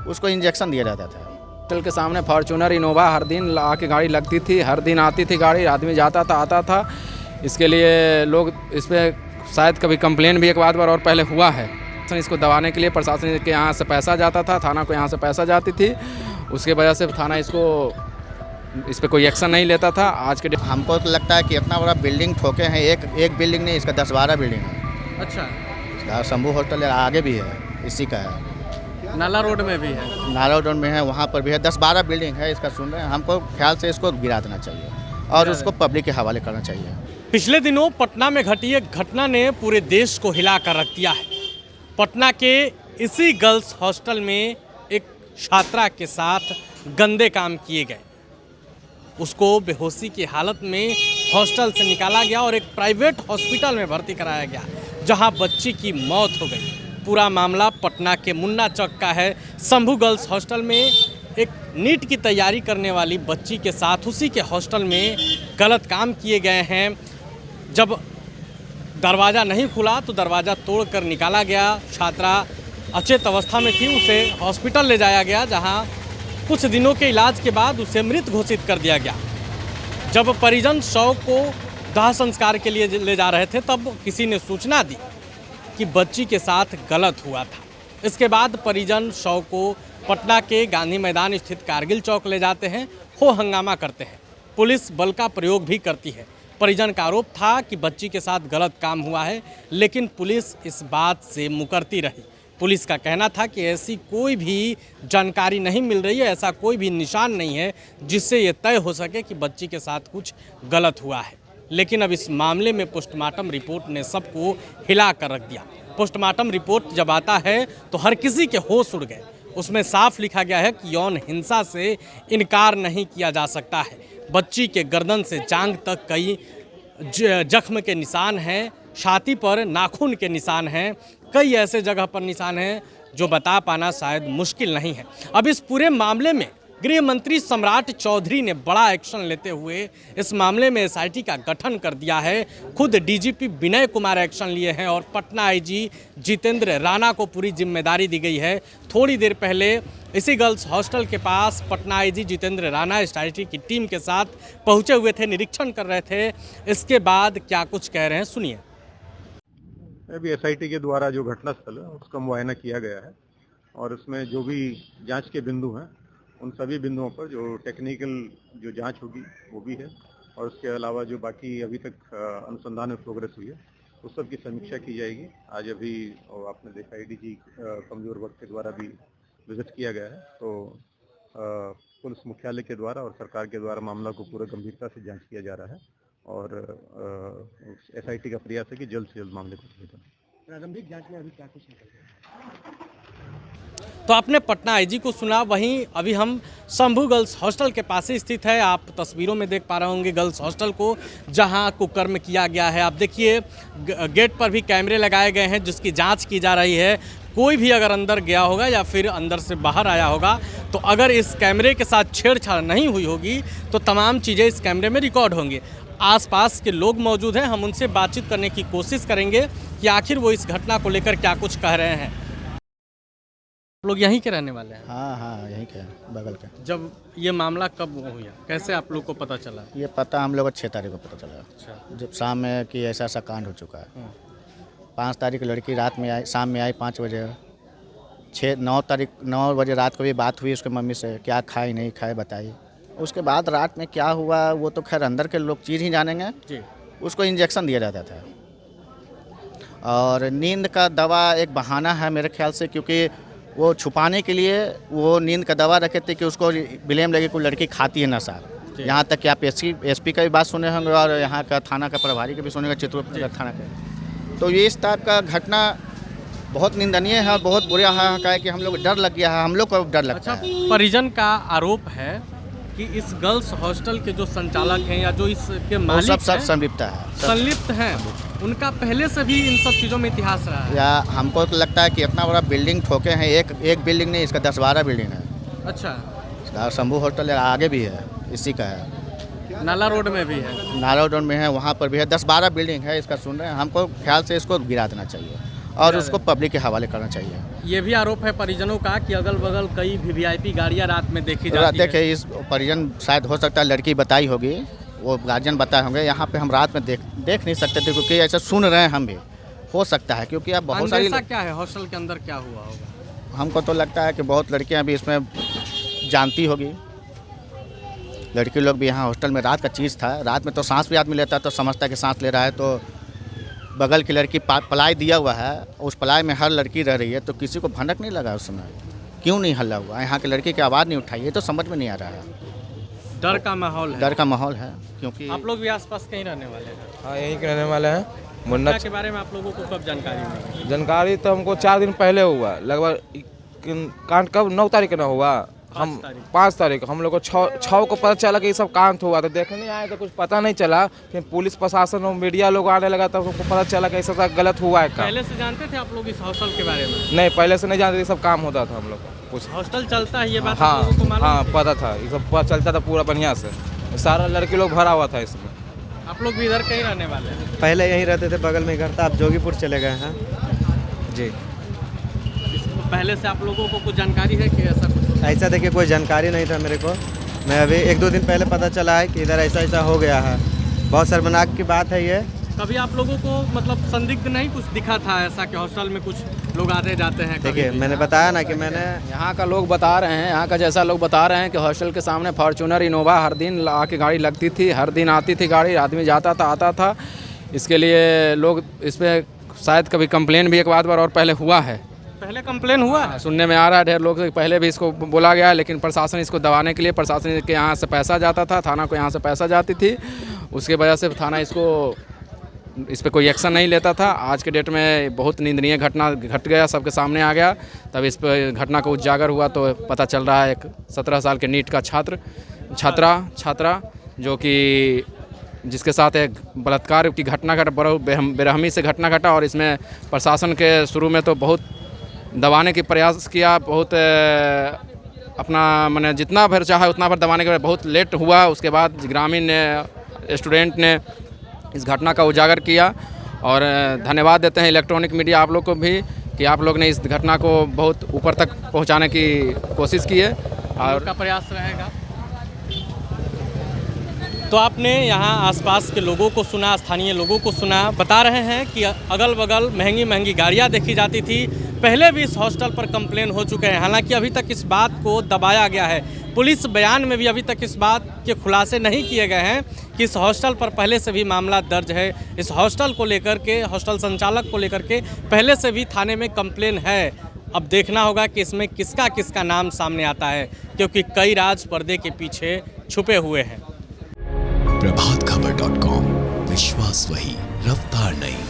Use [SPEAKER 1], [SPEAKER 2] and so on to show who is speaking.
[SPEAKER 1] उसको इंजेक्शन दिया जाता था।
[SPEAKER 2] होटल के सामने फॉर्च्यूनर इनोवा हर दिन आके गाड़ी लगती थी, हर दिन आती थी गाड़ी, आदमी जाता था आता था। इसके लिए लोग इस पर शायद कभी कंप्लेन भी एक बार और पहले हुआ है। इसको दबाने के लिए प्रशासन के यहाँ से पैसा जाता था, थाना को यहाँ से पैसा जाती थी, उसके वजह से थाना इस पर कोई एक्शन नहीं लेता था। आज के
[SPEAKER 1] हमको तो लगता है कि इतना बड़ा बिल्डिंग ठोके हैं, एक बिल्डिंग नहीं, इसका 10-12 बिल्डिंग है।
[SPEAKER 2] अच्छा,
[SPEAKER 1] शंभू होटल आगे भी है, इसी का है।
[SPEAKER 2] नाला रोड में भी है,
[SPEAKER 1] नाला रोड में है, वहाँ पर भी है, 10-12 बिल्डिंग है इसका। सुन रहे हैं, हमको ख्याल से इसको गिरा देना चाहिए और उसको पब्लिक के हवाले करना चाहिए।
[SPEAKER 3] पिछले दिनों पटना में घटी एक घटना ने पूरे देश को हिला कर रख दिया है। पटना के इसी गर्ल्स हॉस्टल में एक छात्रा के साथ गंदे काम किए गए। उसको बेहोशी की हालत में हॉस्टल से निकाला गया और एक प्राइवेट हॉस्पिटल में भर्ती कराया गया, जहां बच्ची की मौत हो गई। पूरा मामला पटना के मुन्ना चौक का है। शंभू गर्ल्स हॉस्टल में एक नीट की तैयारी करने वाली बच्ची के साथ उसी के हॉस्टल में गलत काम किए गए हैं। जब दरवाज़ा नहीं खुला तो दरवाज़ा तोड़कर निकाला गया। छात्रा अचेत अवस्था में थी, उसे हॉस्पिटल ले जाया गया, जहां कुछ दिनों के इलाज के बाद उसे मृत घोषित कर दिया गया। जब परिजन शव को दाह संस्कार के लिए ले जा रहे थे, तब किसी ने सूचना दी कि बच्ची के साथ गलत हुआ था। इसके बाद परिजन शव को पटना के गांधी मैदान स्थित कारगिल चौक ले जाते हैं, हो हंगामा करते हैं। पुलिस बल का प्रयोग भी करती है। परिजन का आरोप था कि बच्ची के साथ गलत काम हुआ है, लेकिन पुलिस इस बात से मुकरती रही। पुलिस का कहना था कि ऐसी कोई भी जानकारी नहीं मिल रही है, ऐसा कोई भी निशान नहीं है जिससे ये तय हो सके कि बच्ची के साथ कुछ गलत हुआ है। लेकिन अब इस मामले में पोस्टमार्टम रिपोर्ट ने सबको हिला कर रख दिया। पोस्टमार्टम रिपोर्ट जब आता है तो हर किसी के होश उड़ गए। उसमें साफ लिखा गया है कि यौन हिंसा से इनकार नहीं किया जा सकता है। बच्ची के गर्दन से जांघ तक कई जख्म के निशान हैं, छाती पर नाखून के निशान हैं, कई ऐसे जगह पर निशान हैं जो बता पाना शायद मुश्किल नहीं है। अब इस पूरे मामले में गृह मंत्री सम्राट चौधरी ने बड़ा एक्शन लेते हुए इस मामले में एसआईटी का गठन कर दिया है। खुद डीजीपी विनय कुमार एक्शन लिए हैं और पटना आईजी जितेंद्र राणा को पूरी जिम्मेदारी दी गई है। थोड़ी देर पहले इसी गर्ल्स हॉस्टल के पास पटना आईजी जितेंद्र राणा एसआईटी की टीम के साथ पहुंचे हुए थे, निरीक्षण कर रहे थे। इसके बाद क्या कुछ कह रहे हैं, सुनिए।
[SPEAKER 4] अभी एसआईटी के द्वारा जो घटनास्थल है उसका मुआयना किया गया है और उसमें जो भी जांच के बिंदु हैं उन सभी बिंदुओं पर जो टेक्निकल जो जांच होगी वो भी है और उसके अलावा जो बाकी अभी तक अनुसंधान में प्रोग्रेस हुई है उस सब की समीक्षा की जाएगी। आज अभी आपने देखा एडीजी कमजोर वर्ग के द्वारा भी विजिट किया गया है, तो पुलिस मुख्यालय के द्वारा और सरकार के द्वारा मामला को पूरा गंभीरता से जांच किया जा रहा है और एसआईटी का प्रयास है कि जल्द से जल्द मामले को प्रारंभिक जांच में अभी क्या कुछ निकल गया।
[SPEAKER 3] तो आपने पटना आईजी को सुना। वहीं अभी हम शंभू गर्ल्स हॉस्टल के पास ही स्थित है। आप तस्वीरों में देख पा रहे होंगे गर्ल्स हॉस्टल को, जहां कुकर्म किया गया है। आप देखिए गेट पर भी कैमरे लगाए गए हैं जिसकी जांच की जा रही है। कोई भी अगर अंदर गया होगा या फिर अंदर से बाहर आया होगा तो अगर इस कैमरे के साथ छेड़छाड़ नहीं हुई होगी तो तमाम चीज़ें इस कैमरे में रिकॉर्ड होंगी। आसपास के लोग मौजूद हैं, हम उनसे बातचीत करने की कोशिश करेंगे कि आखिर वो इस घटना को लेकर क्या कुछ कह रहे हैं। लोग यहीं के रहने वाले हैं?
[SPEAKER 1] हाँ, यहीं के बगल के।
[SPEAKER 3] जब ये मामला कब हुआ, कैसे आप लोग को पता चला?
[SPEAKER 1] ये पता हम लोग को 6 तारीख को पता चला।
[SPEAKER 3] अच्छा।
[SPEAKER 1] जब शाम में कि ऐसा ऐसा कांड हो चुका है। 5 तारीख की लड़की रात में आई, शाम में आई 5 बजे। 9 बजे रात को भी बात हुई उसके मम्मी से, क्या खाई नहीं खाए बताई। उसके बाद रात में क्या हुआ वो तो खैर अंदर के लोग चीज़ ही जानेंगे जी। उसको इंजेक्शन दिया जाता था और नींद का दवा एक बहाना है मेरे ख्याल से, क्योंकि वो छुपाने के लिए वो नींद का दवा रखे थे कि उसको ब्लेम लगे कोई लड़की खाती है नशा। यहाँ तक कि आप एसपी का भी बात सुने होंगे और यहाँ का थाना का प्रभारी का भी सुनेंगे, चित्रकूट थाना का। तो ये इस टाइप का घटना बहुत निंदनीय है और बहुत बुरा है कि हम लोग डर लग गया है, हम लोग को डर लगता है।
[SPEAKER 3] परिजन का आरोप है कि इस गर्ल्स हॉस्टल के जो संचालक हैं या जो इसके मालिक
[SPEAKER 1] सब संलिप्त हैं,
[SPEAKER 3] उनका पहले से भी इन सब चीज़ों में इतिहास रहा है।
[SPEAKER 1] या हमको तो लगता है कि इतना बड़ा बिल्डिंग ठोके हैं, एक बिल्डिंग नहीं, इसका 10-12 बिल्डिंग है।
[SPEAKER 3] अच्छा।
[SPEAKER 1] शंभू होटल आगे भी है, इसी का है।
[SPEAKER 3] नाला रोड में भी है?
[SPEAKER 1] नाला रोड में है, वहाँ पर भी है, 10-12 बिल्डिंग है इसका। सुन रहे हैं, हमको ख्याल से इसको गिरा देना चाहिए और उसको पब्लिक के हवाले करना चाहिए।
[SPEAKER 3] ये भी आरोप है परिजनों का कि अगल बगल कई वीवीआईपी गाड़ियां रात में देखी जाती है।
[SPEAKER 1] देखिए, इस परिजन शायद हो सकता है लड़की बताई होगी, वो गार्जियन बताए होंगे। यहाँ पे हम रात में देख नहीं सकते थे, क्योंकि ऐसा सुन रहे हैं हम भी, हो सकता है क्योंकि अब बहुत सारी
[SPEAKER 3] क्या है हॉस्टल के अंदर क्या हुआ होगा?
[SPEAKER 1] हमको तो लगता है कि बहुत लड़कियां भी इसमें जानती होगी। लड़की लोग भी यहाँ हॉस्टल में रात का चीज़ था, रात में तो सांस भी आदमी लेता है तो समझता है कि सांस ले रहा है, तो बगल की लड़की पलाई दिया हुआ है, उस पलाई में हर लड़की रह रही है, तो किसी को भनक नहीं लगा उस समय? क्यों नहीं हल्ला हुआ? यहाँ की लड़की की आवाज़ नहीं उठाई, ये तो समझ में नहीं आ रहा है।
[SPEAKER 3] डर का माहौल है।
[SPEAKER 1] डर का माहौल है, क्योंकि
[SPEAKER 3] आप लोग भी आसपास कहीं रहने वाले हैं?
[SPEAKER 5] हाँ, यहीं के रहने वाले हैं। मुन्ना
[SPEAKER 3] के बारे में आप लोगों को कब जानकारी मिली?
[SPEAKER 5] जानकारी तो हमको 4 दिन पहले हुआ, लगभग कांड कब 9 तारीख को ना हुआ, हम 5 तारीख हम लोग को 6 को पता चला कि ये सब कांड हुआ। तो देखने आए तो कुछ पता नहीं चला, फिर पुलिस प्रशासन और मीडिया लोग आने लगा तब हमको पता चला कि ऐसा गलत हुआ है।
[SPEAKER 3] पहले से जानते थे आप लोग इस हॉस्टल के बारे में?
[SPEAKER 5] नहीं, पहले से नहीं जानते, ये सब काम होता था हम लोग को कुछ।
[SPEAKER 3] हॉस्टल चलता है ये बात
[SPEAKER 5] हाँ,
[SPEAKER 3] आप लोगों को मालूम?
[SPEAKER 5] हाँ पता था, ये सब पता चलता था पूरा बढ़िया से, सारा लड़की लोग भरा हुआ था इसमें।
[SPEAKER 3] आप लोग भी इधर कहीं रहने वाले हैं?
[SPEAKER 6] पहले यहीं रहते थे, बगल में घर था, अब जोगीपुर चले गए हैं जी।
[SPEAKER 3] पहले से आप लोगों को कुछ जानकारी है कि ऐसा कुछ?
[SPEAKER 6] ऐसा देखिए, कोई जानकारी नहीं था मेरे को। मैं अभी 1-2 दिन पहले पता चला है कि इधर ऐसा हो गया है। बहुत शर्मनाक की बात है ये।
[SPEAKER 3] कभी आप लोगों को मतलब संदिग्ध नहीं कुछ दिखा था ऐसा कि हॉस्टल में कुछ लोग आते जाते हैं?
[SPEAKER 6] देखिए, मैंने बताया ना कि मैंने
[SPEAKER 2] यहाँ का लोग बता रहे हैं, यहाँ का जैसा लोग बता रहे हैं कि हॉस्टल के सामने फॉर्च्यूनर इनोवा हर दिन आके गाड़ी लगती थी, हर दिन आती थी गाड़ी, आदमी जाता था आता था। इसके लिए लोग इस पर शायद कभी कंप्लेन भी एक बार और पहले हुआ है।
[SPEAKER 3] पहले कंप्लेन हुआ है?
[SPEAKER 2] सुनने में आ रहा है ढेर लोग से, पहले भी इसको बोला गया है, लेकिन प्रशासन इसको दबाने के लिए, प्रशासन के यहाँ से पैसा जाता था, थाना को यहाँ से पैसा जाती थी, उसके वजह से थाना इस पे कोई एक्शन नहीं लेता था। आज के डेट में बहुत निंदनीय घटना घट गया, सबके सामने आ गया, तब इस पर घटना को उजागर हुआ तो पता चल रहा है एक 17 साल के नीट का छात्रा जो कि जिसके साथ एक बलात्कार की घटना घटा, बेरहमी से घटना घटा। और इसमें प्रशासन के शुरू में तो बहुत दबाने की प्रयास किया, बहुत अपना मैंने जितना भर चाहा उतना भर दबाने के बाद बहुत लेट हुआ। उसके बाद ग्रामीण स्टूडेंट ने इस घटना का उजागर किया। और धन्यवाद देते हैं इलेक्ट्रॉनिक मीडिया आप लोग को भी कि आप लोग ने इस घटना को बहुत ऊपर तक पहुंचाने की कोशिश की है और
[SPEAKER 3] का प्रयास रहेगा। तो आपने यहाँ आसपास के लोगों को सुना, स्थानीय लोगों को सुना, बता रहे हैं कि अगल बगल महंगी महंगी गाड़ियाँ देखी जाती थी। पहले भी इस हॉस्टल पर कंप्लेन हो चुके हैं, हालांकि अभी तक इस बात को दबाया गया है। पुलिस बयान में भी अभी तक इस बात के खुलासे नहीं किए गए हैं कि इस हॉस्टल पर पहले से भी मामला दर्ज है। इस हॉस्टल को लेकर के, हॉस्टल संचालक को लेकर के पहले से भी थाने में कंप्लेन है। अब देखना होगा कि इसमें किसका किसका नाम सामने आता है, क्योंकि कई राज पर्दे के पीछे छुपे हुए हैं।
[SPEAKER 7] प्रभातखबर.com, विश्वास वही, रफ्तार नहीं।